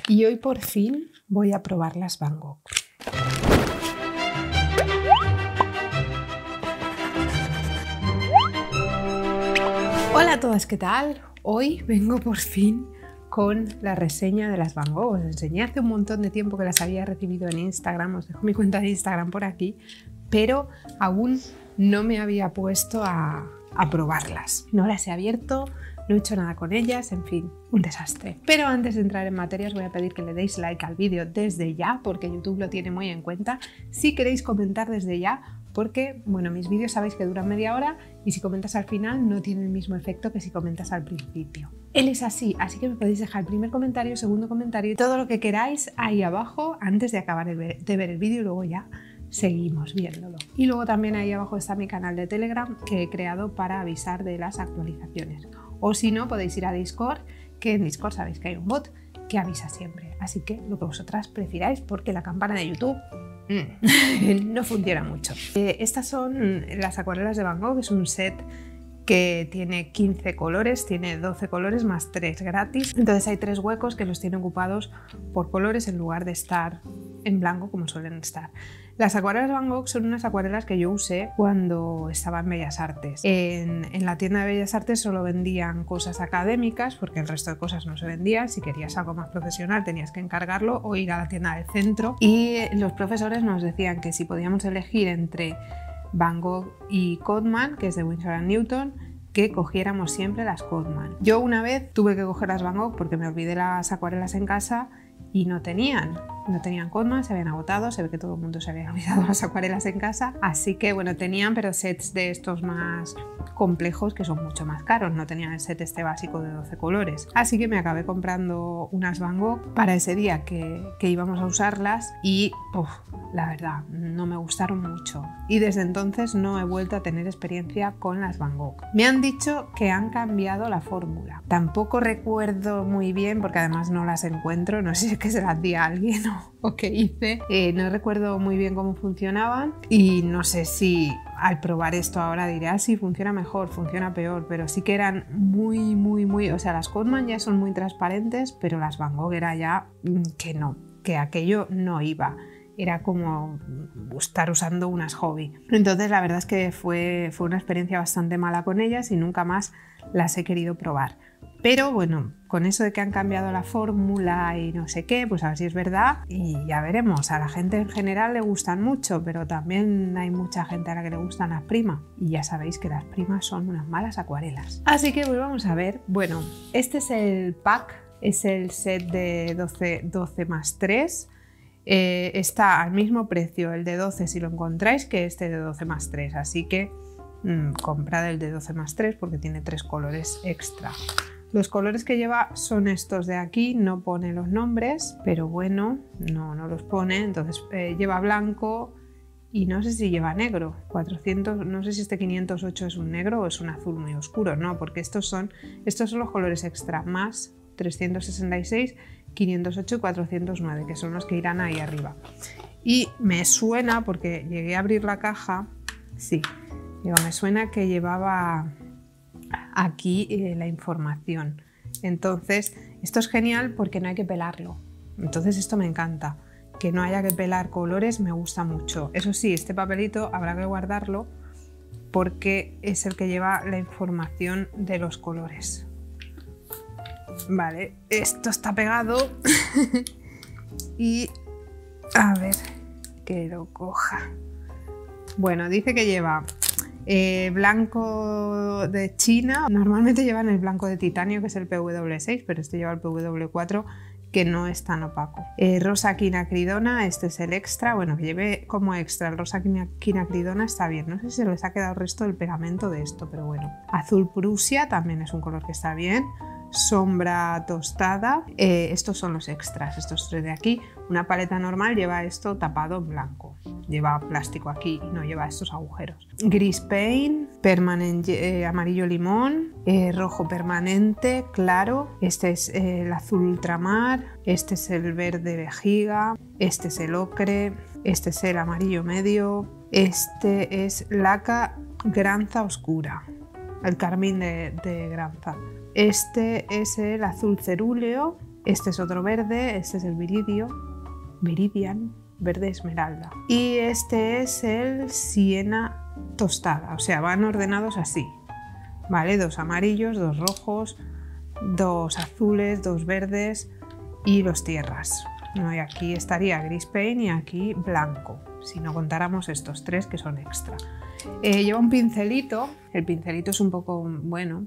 Y hoy por fin voy a probar las Van Gogh. Hola a todas, ¿qué tal? Hoy vengo por fin con la reseña de las Van Gogh. Os enseñé hace un montón de tiempo que las había recibido en Instagram, os dejo mi cuenta de Instagram por aquí, pero aún no me había puesto a probarlas. No las he abierto, no he hecho nada con ellas, en fin, un desastre. Pero antes de entrar en materia os voy a pedir que le deis like al vídeo desde ya, porque YouTube lo tiene muy en cuenta. Si queréis comentar desde ya, porque bueno, mis vídeos sabéis que duran media hora y si comentas al final no tiene el mismo efecto que si comentas al principio. Él es así que me podéis dejar el primer comentario, segundo comentario y todo lo que queráis ahí abajo antes de acabar de ver el vídeo y luego ya seguimos viéndolo. Y luego también ahí abajo está mi canal de Telegram que he creado para avisar de las actualizaciones. O si no, podéis ir a Discord, que en Discord sabéis que hay un bot que avisa siempre. Así que lo que vosotras prefiráis, porque la campana de YouTube no funciona mucho. Estas son las acuarelas de Van Gogh, es un set que tiene 15 colores, tiene 12 colores más 3 gratis. Entonces hay 3 huecos que los tiene ocupados por colores en lugar de estar en blanco como suelen estar. Las acuarelas Van Gogh son unas acuarelas que yo usé cuando estaba en Bellas Artes. En la tienda de Bellas Artes solo vendían cosas académicas porque el resto de cosas no se vendían. Si querías algo más profesional tenías que encargarlo o ir a la tienda del centro. Y los profesores nos decían que si podíamos elegir entre Van Gogh y Cotman, que es de Winsor & Newton, que cogiéramos siempre las Cotman. Yo una vez tuve que coger las Van Gogh porque me olvidé las acuarelas en casa y no tenían Cotman, se habían agotado, se ve que todo el mundo se había olvidado las acuarelas en casa, así que bueno, tenían pero sets de estos más complejos que son mucho más caros, no tenían el set este básico de 12 colores, así que me acabé comprando unas Van Gogh para ese día que íbamos a usarlas y la verdad no me gustaron mucho y desde entonces no he vuelto a tener experiencia con las Van Gogh. Me han dicho que han cambiado la fórmula, tampoco recuerdo muy bien porque además no las encuentro, no sé si es que se las di a alguien o qué hice, no recuerdo muy bien cómo funcionaban y no sé si al probar esto ahora diré si funciona mejor, funciona peor, pero sí que eran muy, o sea, las Cotman ya son muy transparentes, pero las Van Gogh era ya que aquello no iba. Era como estar usando unas hobby. Entonces la verdad es que fue una experiencia bastante mala con ellas y nunca más las he querido probar. Pero bueno, con eso de que han cambiado la fórmula y no sé qué, pues a ver si es verdad y ya veremos. A la gente en general le gustan mucho, pero también hay mucha gente a la que le gustan las primas. Y ya sabéis que las primas son unas malas acuarelas. Así que pues vamos a ver. Bueno, este es el pack, es el set de 12 más 3. Está al mismo precio el de 12 si lo encontráis que este de 12 más 3. Así que comprad el de 12 más 3 porque tiene 3 colores extra. Los colores que lleva son estos de aquí, no pone los nombres, pero bueno, no los pone, entonces lleva blanco y no sé si lleva negro, 400, no sé si este 508 es un negro o es un azul muy oscuro, no, porque estos son los colores extra, más 366, 508 y 409, que son los que irán ahí arriba. Y me suena, porque llegué a abrir la caja, me suena que llevaba aquí la información. Entonces esto es genial porque no hay que pelarlo, entonces esto me encanta, que no haya que pelar colores, me gusta mucho. Eso sí, este papelito habrá que guardarlo porque es el que lleva la información de los colores. Vale, esto está pegado y a ver que lo coja. Bueno, dice que lleva blanco de China, normalmente llevan el blanco de titanio que es el PW6, pero este lleva el PW4 que no es tan opaco. Rosa quinacridona, este es el extra, bueno, que lleve como extra el rosa quinacridona está bien, no sé si se les ha quedado el resto del pegamento de esto, pero bueno. Azul Prusia también es un color que está bien. Sombra tostada, estos son los extras, estos 3 de aquí. Una paleta normal lleva esto tapado en blanco, lleva plástico aquí y no lleva estos agujeros. Gris paint, amarillo limón, rojo permanente, claro, este es el azul ultramar, este es el verde vejiga, este es el ocre, este es el amarillo medio, este es laca granza oscura, el carmín de granza. Este es el azul cerúleo Este es otro verde, este es el Viridian, verde esmeralda. Y este es el siena tostada, o sea, van ordenados así, ¿vale? 2 amarillos, 2 rojos, 2 azules, 2 verdes y los tierras. No, y aquí estaría gris paint y aquí blanco, si no contáramos estos 3 que son extra. Lleva un pincelito, el pincelito es un poco bueno,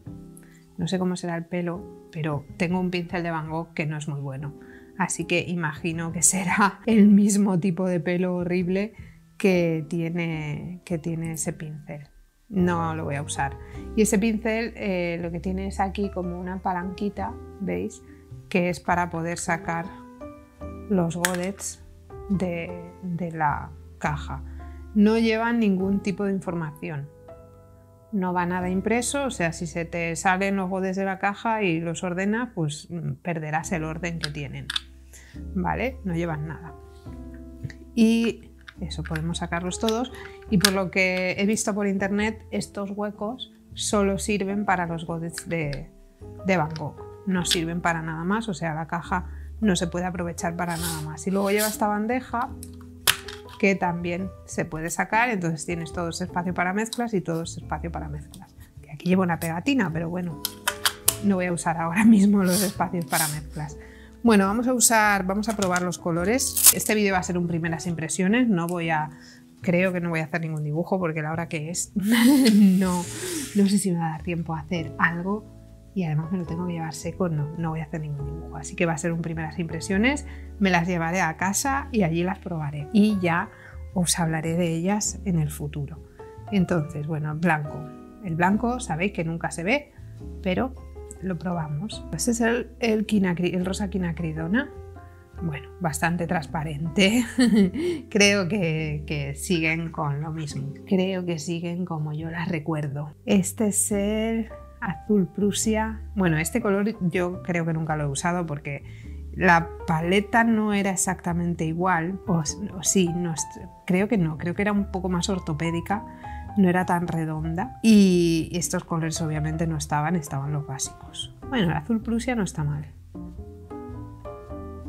no sé cómo será el pelo, pero tengo un pincel de Van Gogh que no es muy bueno, así que imagino que será el mismo tipo de pelo horrible que tiene ese pincel. No lo voy a usar. Y ese pincel lo que tiene es aquí como una palanquita, ¿veis? Que es para poder sacar los godets de la caja. No llevan ningún tipo de información. No va nada impreso, o sea, si se te salen los godets de la caja y los ordenas, pues perderás el orden que tienen. ¿Vale? No llevan nada. Y eso, podemos sacarlos todos. Y por lo que he visto por internet, estos huecos solo sirven para los godets de Van Gogh. No sirven para nada más, o sea, la caja no se puede aprovechar para nada más. Y luego lleva esta bandeja que también se puede sacar, entonces tienes todo ese espacio para mezclas y todo ese espacio para mezclas. Que aquí llevo una pegatina, pero bueno, no voy a usar ahora mismo los espacios para mezclas. Bueno, vamos a probar los colores. Este vídeo va a ser un primeras impresiones, creo que no voy a hacer ningún dibujo porque la hora que es no sé si me va a dar tiempo a hacer algo. Y además me lo tengo que llevar seco, no voy a hacer ningún dibujo. Así que va a ser un primeras impresiones, me las llevaré a casa y allí las probaré. Y ya os hablaré de ellas en el futuro. Entonces, bueno, blanco. El blanco sabéis que nunca se ve, pero lo probamos. Este es el rosa quinacridona. Bueno, bastante transparente. Creo que siguen con lo mismo. Creo que siguen como yo las recuerdo. Este es el azul Prusia. Bueno, este color yo creo que nunca lo he usado porque la paleta no era exactamente igual, o sí, no, creo que no, creo que era un poco más ortopédica, no era tan redonda y estos colores obviamente no estaban los básicos. Bueno, el azul Prusia no está mal,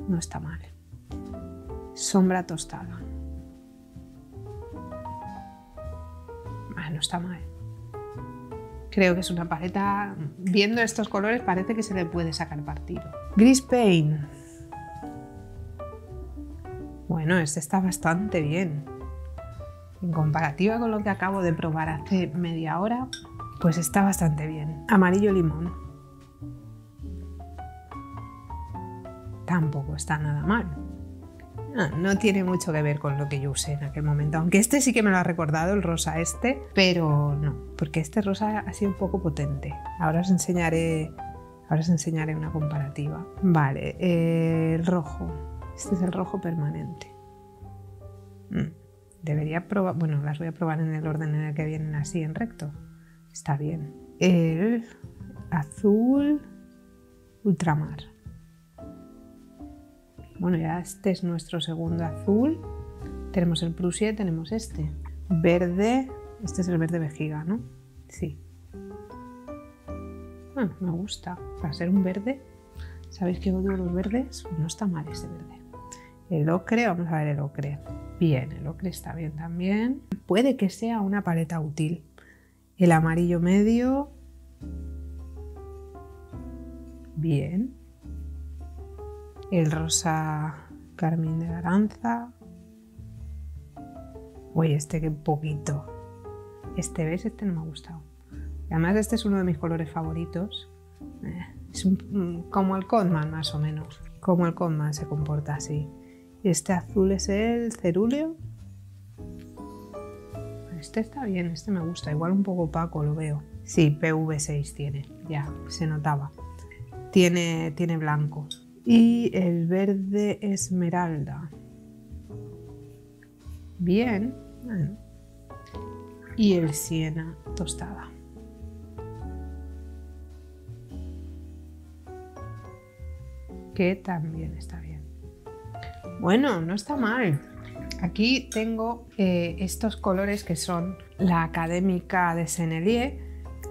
no está mal. Sombra tostada, no está mal. Creo que es una paleta, viendo estos colores parece que se le puede sacar partido. Gris paint. Bueno, este está bastante bien. En comparativa con lo que acabo de probar hace media hora, pues está bastante bien. Amarillo limón. Tampoco está nada mal. No tiene mucho que ver con lo que yo usé en aquel momento, aunque este sí que me lo ha recordado, el rosa este, pero no, porque este rosa ha sido un poco potente. Ahora os enseñaré una comparativa. Vale, el rojo, este es el rojo permanente. Debería probar, bueno, las voy a probar en el orden en el que vienen así en recto. Está bien. El azul ultramar. Bueno, ya este es nuestro segundo azul. Tenemos el Prusia y tenemos este. Verde, este es el verde vejiga, ¿no? Sí. Me gusta. Para ser un verde, ¿sabéis que odio los verdes? Pues no está mal ese verde. El ocre, vamos a ver el ocre. Bien, el ocre está bien también. Puede que sea una paleta útil. El amarillo medio. Bien. El rosa carmín de Aranza. Uy, este que poquito. ¿Ves? Este no me ha gustado. Además, este es uno de mis colores favoritos. Es como el Cotman, más o menos. Como el Cotman se comporta así. Este azul es el cerúleo. Este está bien, este me gusta. Igual un poco opaco, lo veo. Sí, PV6 tiene. Ya, se notaba. Tiene blanco. Y el verde esmeralda. Bien. Bueno. Y el siena tostada. Que también está bien. Bueno, no está mal. Aquí tengo estos colores que son la académica de Sennelier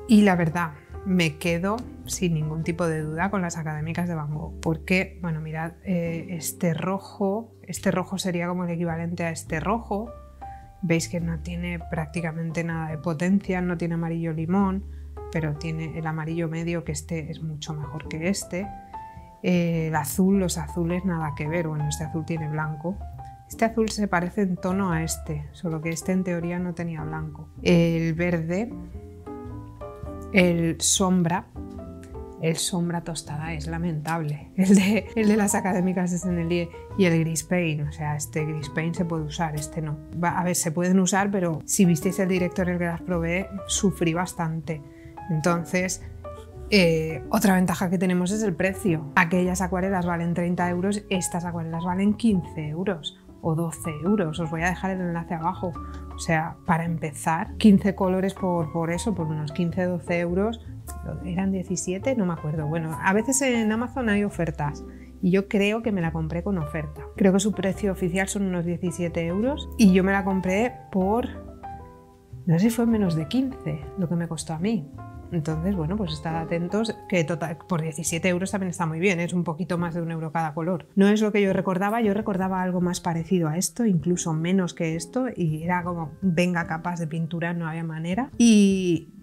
y la verdad, me quedo sin ningún tipo de duda con las académicas de Van Gogh, porque, bueno, mirad, este rojo sería como el equivalente a este rojo. Veis que no tiene prácticamente nada de potencia, no tiene amarillo limón, pero tiene el amarillo medio, que este es mucho mejor que este. El azul, los azules nada que ver, bueno, este azul tiene blanco. Este azul se parece en tono a este, solo que este en teoría no tenía blanco. El verde, el sombra tostada es lamentable. El de las académicas de Sennelier, y el gris paint, o sea, este gris paint se puede usar, este no. A ver, se pueden usar, pero si visteis el directo en el que las probé, sufrí bastante. Entonces, otra ventaja que tenemos es el precio. Aquellas acuarelas valen 30 euros, estas acuarelas valen 15 euros o 12 euros. Os voy a dejar el enlace abajo. O sea, para empezar, 15 colores por eso, por unos 15-12 euros. ¿Eran 17? No me acuerdo. Bueno, a veces en Amazon hay ofertas y yo creo que me la compré con oferta. Creo que su precio oficial son unos 17 euros y yo me la compré por, no sé si fue menos de 15 lo que me costó a mí. Entonces, bueno, pues estad atentos, que total, por 17 euros también está muy bien, es un poquito más de 1 euro cada color. No es lo que yo recordaba algo más parecido a esto, incluso menos que esto, y era como, venga, capaz de pintura, no había manera. Y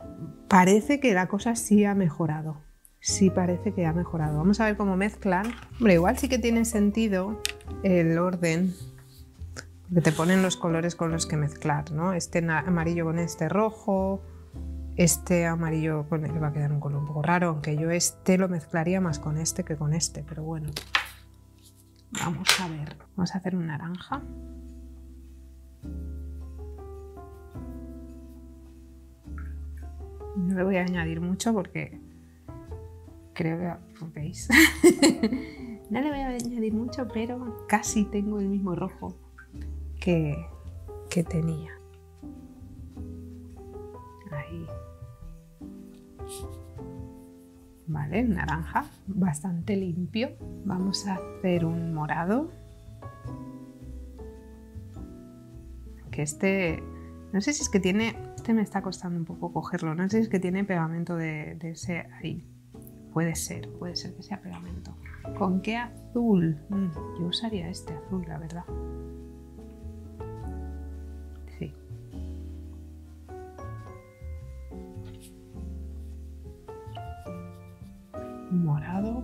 parece que la cosa sí ha mejorado. Sí parece que ha mejorado. Vamos a ver cómo mezclan. Hombre, igual sí que tiene sentido el orden, porque te ponen los colores con los que mezclar, ¿no? Este amarillo con este rojo, este amarillo con el va a quedar un color un poco raro, aunque yo este lo mezclaría más con este que con este, pero bueno. Vamos a ver. Vamos a hacer un naranja. No le voy a añadir mucho porque creo que veis. No le voy a añadir mucho, pero casi tengo el mismo rojo que tenía. Ahí. Vale, el naranja, bastante limpio. Vamos a hacer un morado. Que este, no sé si es que tiene, este me está costando un poco cogerlo, no sé si es que tiene pegamento de ese ahí. Puede ser que sea pegamento. ¿Con qué azul? Yo usaría este azul, la verdad. Sí. Morado.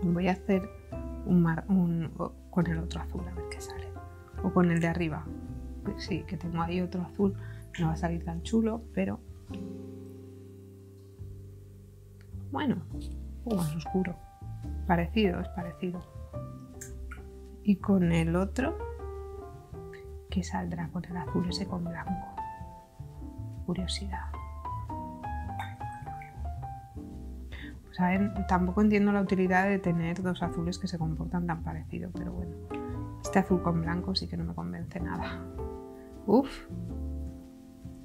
Voy a hacer un con el otro azul, a ver qué sale. O con el de arriba. Sí, que tengo ahí otro azul. No va a salir tan chulo, pero bueno, un poco más oscuro. Parecido, es parecido. Y con el otro, ¿qué saldrá con el azul ese con blanco? Curiosidad. Pues a ver, tampoco entiendo la utilidad de tener dos azules que se comportan tan parecido, pero bueno. Este azul con blanco sí que no me convence nada. Uf,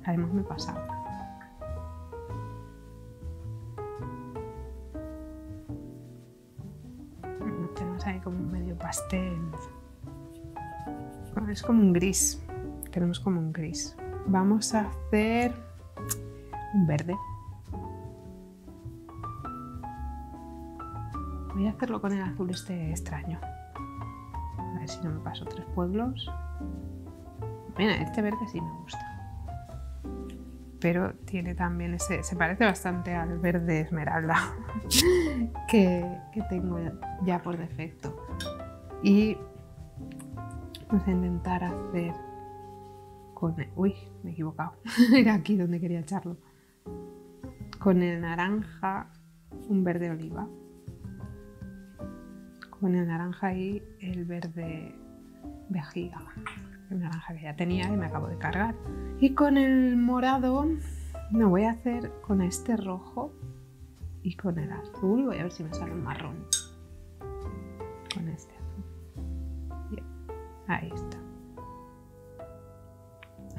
además me he pasado. Tenemos ahí como medio pastel. Es como un gris. Tenemos como un gris. Vamos a hacer un verde. Voy a hacerlo con el azul este extraño. A ver si no me paso 3 pueblos. Mira, este verde sí me gusta. Pero tiene también ese... Se parece bastante al verde esmeralda que tengo ya por defecto. Y vamos a intentar hacer con... Uy, me he equivocado. Era aquí donde quería echarlo. Con el naranja, un verde oliva. Con el naranja y el verde vejiga. El naranja que ya tenía y me acabo de cargar. Y con el morado me voy a hacer con este rojo y con el azul. Voy a ver si me sale un marrón. Con este azul. Bien. Ahí está.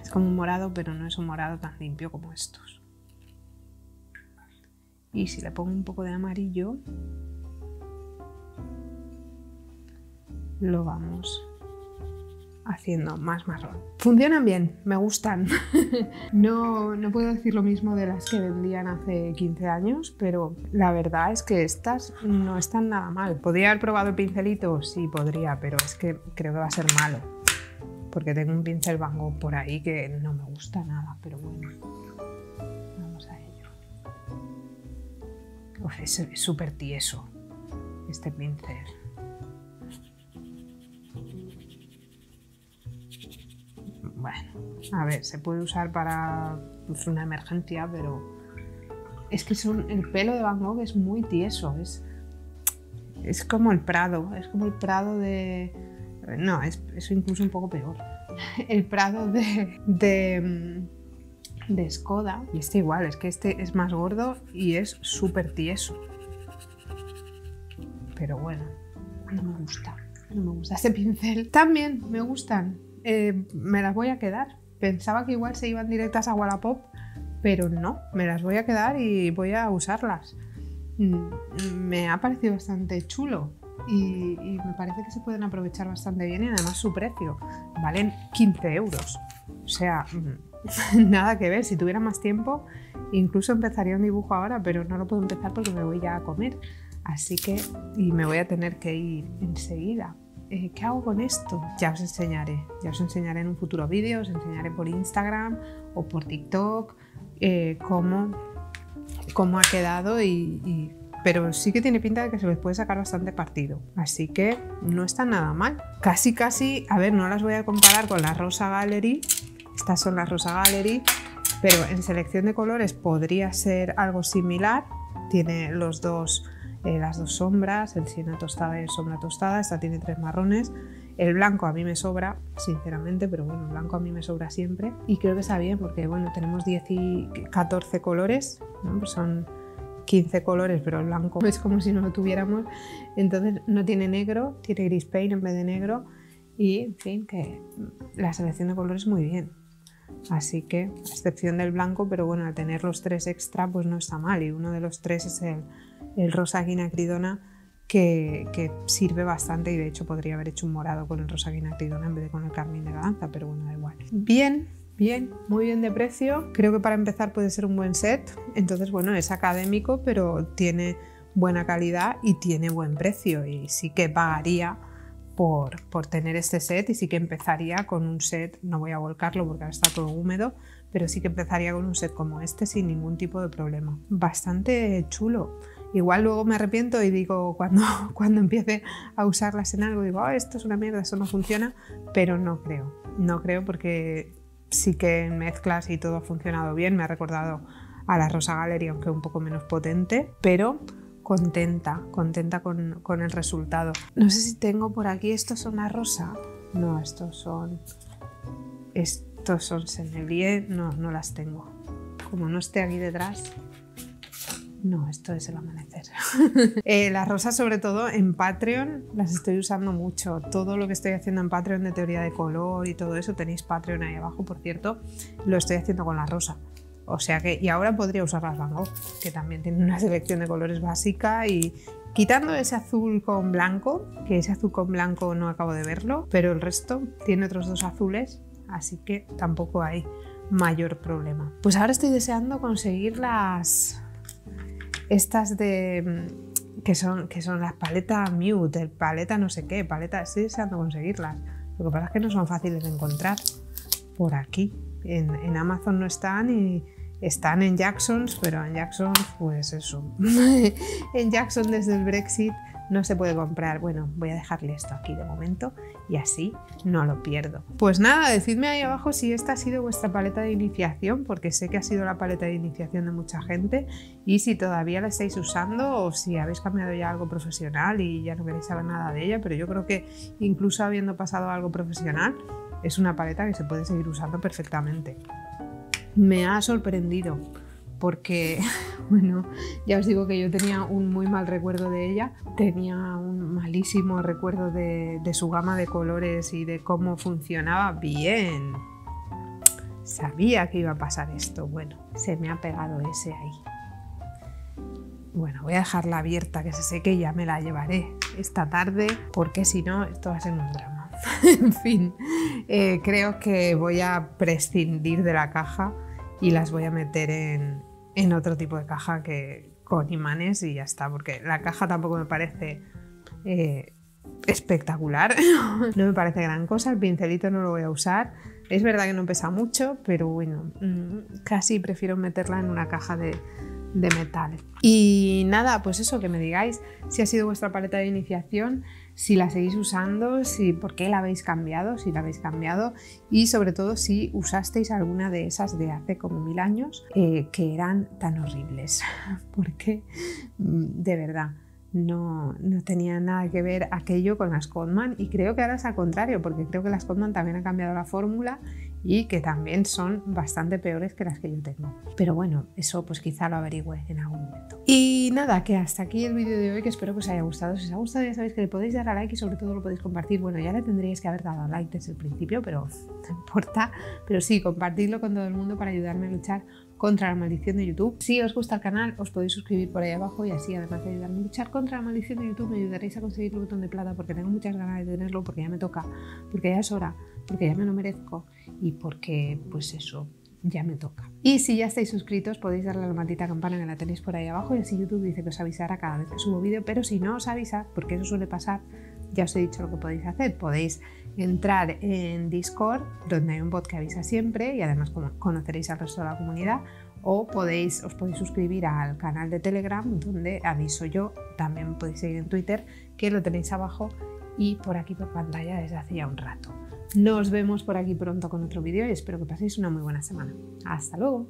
Es como un morado, pero no es un morado tan limpio como estos. Y si le pongo un poco de amarillo, lo vamos haciendo más marrón. Funcionan bien, me gustan. No puedo decir lo mismo de las que vendían hace 15 años, pero la verdad es que estas no están nada mal. ¿Podría haber probado el pincelito? Sí, podría, pero es que creo que va a ser malo. Porque tengo un pincel Van Gogh por ahí que no me gusta nada, pero bueno. Vamos a ello. Uf, es súper tieso este pincel. Bueno, a ver, se puede usar para una emergencia, pero es que el pelo de Van Gogh es muy tieso, es como el Prado, es como el Prado de... No, es incluso un poco peor. El Prado de Skoda, y este igual, es que este es más gordo y es súper tieso. Pero bueno, no me gusta este pincel. También me gustan. Me las voy a quedar. Pensaba que igual se iban directas a Wallapop, pero no, me las voy a quedar y voy a usarlas. Me ha parecido bastante chulo y me parece que se pueden aprovechar bastante bien y además su precio. Valen 15 euros. O sea, nada que ver. Si tuviera más tiempo, incluso empezaría un dibujo ahora, pero no lo puedo empezar porque me voy ya a comer. Así que, y me voy a tener que ir enseguida. ¿Qué hago con esto? Ya os enseñaré en un futuro vídeo, os enseñaré por Instagram o por TikTok cómo ha quedado pero sí que tiene pinta de que se les puede sacar bastante partido, así que no está nada mal. Casi, a ver, no las voy a comparar con la Rosa Gallery, estas son las Rosa Gallery, pero en selección de colores podría ser algo similar, tiene las dos sombras, el siena tostada y el sombra tostada. Esta tiene 3 marrones. El blanco a mí me sobra, sinceramente, pero bueno, el blanco a mí me sobra siempre. Y creo que está bien porque, bueno, tenemos 14 colores, ¿no? Pues son 15 colores, pero el blanco es como si no lo tuviéramos. Entonces no tiene negro, tiene gris paint en vez de negro. Y, en fin, que la selección de colores muy bien. Así que, a excepción del blanco, pero bueno, al tener los 3 extra, pues no está mal. Y uno de los 3 es el rosa quinacridona, que sirve bastante y de hecho podría haber hecho un morado con el rosa quinacridona en vez de con el carmín de la danza, pero bueno, da igual. Bien, muy bien de precio. Creo que para empezar puede ser un buen set. Entonces, bueno, es académico, pero tiene buena calidad y tiene buen precio. Y sí que pagaría por tener este set y sí que empezaría con un set, no voy a volcarlo porque ahora está todo húmedo, pero sí que empezaría con un set como este sin ningún tipo de problema. Bastante chulo. Igual luego me arrepiento y digo, cuando empiece a usarlas en algo, digo, esto es una mierda, eso no funciona, pero no creo porque sí que en mezclas y todo ha funcionado bien, me ha recordado a la Rosa Gallery, aunque un poco menos potente, pero contenta con el resultado. No sé si tengo por aquí, ¿estos son la rosa? No, estos son Sennelier, no las tengo. Como no esté aquí detrás. No, esto es el amanecer. Las rosas, sobre todo en Patreon, las estoy usando mucho. Todo lo que estoy haciendo en Patreon de teoría de color y todo eso, tenéis Patreon ahí abajo, por cierto, lo estoy haciendo con la rosa. O sea que, y ahora podría usar las Van Gogh, que también tienen una selección de colores básica y quitando ese azul con blanco, que ese azul con blanco no acabo de verlo, pero el resto tiene otros 2 azules, así que tampoco hay mayor problema. Pues ahora estoy deseando conseguir estas que son las paletas Mute, paleta no sé qué, estoy deseando conseguirlas. Lo que pasa es que no son fáciles de encontrar por aquí. En Amazon no están y están en Jacksons, pero en Jacksons, pues eso. En Jackson desde el Brexit no se puede comprar. Bueno, voy a dejarle esto aquí de momento y así no lo pierdo. Pues nada, decidme ahí abajo si esta ha sido vuestra paleta de iniciación, porque sé que ha sido la paleta de iniciación de mucha gente, y si todavía la estáis usando o si habéis cambiado ya a algo profesional y ya no queréis saber nada de ella, pero yo creo que incluso habiendo pasado a algo profesional, es una paleta que se puede seguir usando perfectamente. Me ha sorprendido porque, bueno, ya os digo que yo tenía un muy mal recuerdo de ella, tenía un malísimo recuerdo de su gama de colores y de cómo funcionaba bien. Sabía que iba a pasar esto, bueno, se me ha pegado ese ahí. Bueno, voy a dejarla abierta que se seque y ya me la llevaré esta tarde porque si no esto va a ser un drama. En fin, creo que voy a prescindir de la caja y las voy a meter en otro tipo de caja que con imanes y ya está, porque la caja tampoco me parece espectacular, no me parece gran cosa, el pincelito no lo voy a usar. Es verdad que no pesa mucho, pero bueno, casi prefiero meterla en una caja de metal. Y nada, pues eso, que me digáis si ha sido vuestra paleta de iniciación, si la seguís usando, por qué la habéis cambiado, si la habéis cambiado y sobre todo si usasteis alguna de esas de hace como 1000 años que eran tan horribles, porque de verdad no tenía nada que ver aquello con las Cotman y creo que ahora es al contrario, porque creo que las Cotman también han cambiado la fórmula y que también son bastante peores que las que yo tengo. Pero bueno, eso pues quizá lo averigüe en algún momento. Y nada, que hasta aquí el vídeo de hoy, que espero que os haya gustado. Si os ha gustado ya sabéis que le podéis dar a like y sobre todo lo podéis compartir. Bueno, ya le tendríais que haber dado a like desde el principio, pero no importa. Pero sí, compartidlo con todo el mundo para ayudarme a luchar contra la maldición de YouTube. Si os gusta el canal, os podéis suscribir por ahí abajo y así, además de ayudarme a luchar contra la maldición de YouTube, me ayudaréis a conseguir el botón de plata porque tengo muchas ganas de tenerlo, porque ya me toca, porque ya es hora, porque ya me lo merezco y porque, pues eso, ya me toca. Y si ya estáis suscritos, podéis darle a la maldita campana que la tenéis por ahí abajo y así YouTube dice que os avisará cada vez que subo vídeo, pero si no os avisa, porque eso suele pasar, ya os he dicho lo que podéis hacer. Podéis entrar en Discord, donde hay un bot que avisa siempre y además conoceréis al resto de la comunidad, o os podéis suscribir al canal de Telegram, donde aviso yo. También podéis seguir en Twitter, que lo tenéis abajo y por aquí por pantalla desde hace ya un rato. Nos vemos por aquí pronto con otro vídeo y espero que paséis una muy buena semana. ¡Hasta luego!